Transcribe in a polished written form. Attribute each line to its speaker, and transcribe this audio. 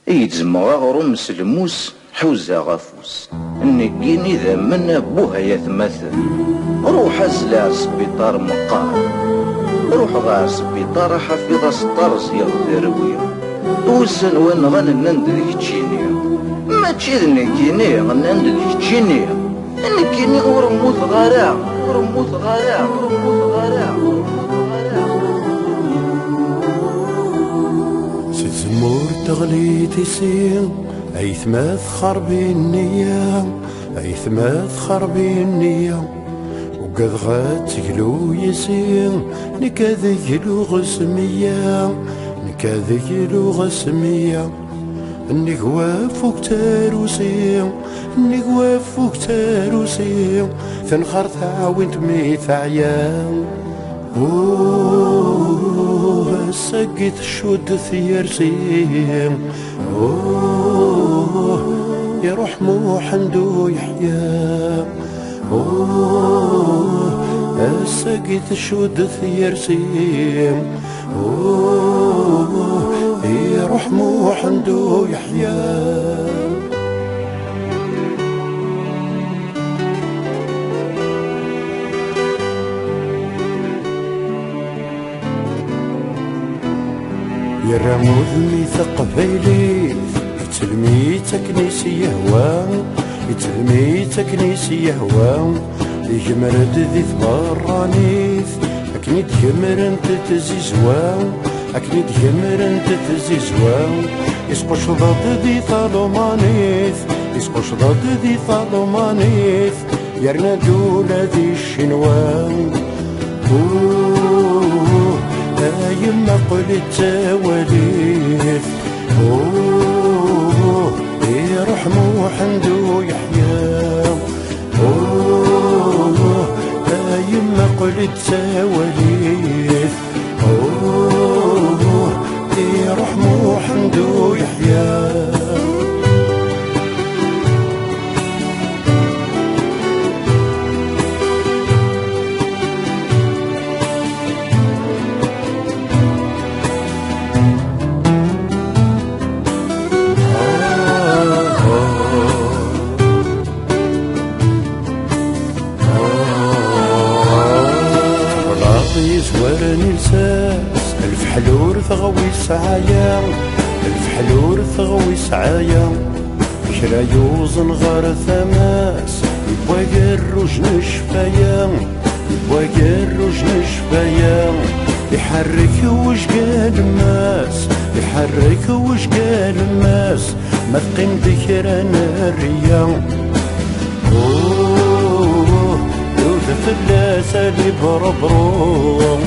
Speaker 1: يتزمغ أغرم سلموس حوزة غفوس نقيني ذا من بوها يثمثل. روح أزلع سبيطار مقار، روح غار سبيطار حفظ سطرس يغدر ويا وسن وين غننند ذيك تشينيا ما تشيدني كيني غننند ذيك تشينيا نكيني ورموت غراء ورموت غراء ورموت غراء.
Speaker 2: زمور تغلي تسين عيث ما تخربي النية، عيث ما تخربي النية وقد غاد تقلو يسين نكاد يقلو غسمية، نكاد يقلو غسمية انك وافوك تاروسي، انك وافوك تاروسي ثنخر تعاون تميت عيان سقيت شود ثيرسي يروح موحند ويحيا سقيت شود ثيرسي يروح موحند ويحيا. يرموذ ميثاق قبيلي يتلميت كنيسي يهوى، يتلميت كنيسي يهوى يجمرد ذي ثبرانيث أكني تجمر انت تزيزوا، أكني تجمر انت تزيزوا يسقش ضد ذي ظلمانيث، يسقش ضد ذي ظلمانيث يرنا دولة ذي الشنوان يما قلت تواليث يروح موحند ويحيا يما قلت تواليث يروح موحند ويحيا. زوارني لساس ألف حلور ثغوي سعايا، ألف حلور ثغوي سعايا كرا يوزن غار ثماس يبغى يروج نشفايا، يبغى يروج نشفايا يحرك وش قال الناس، يحرك وش قال الناس ما تقيم ذكرنا الريا فلاس اللي بربرو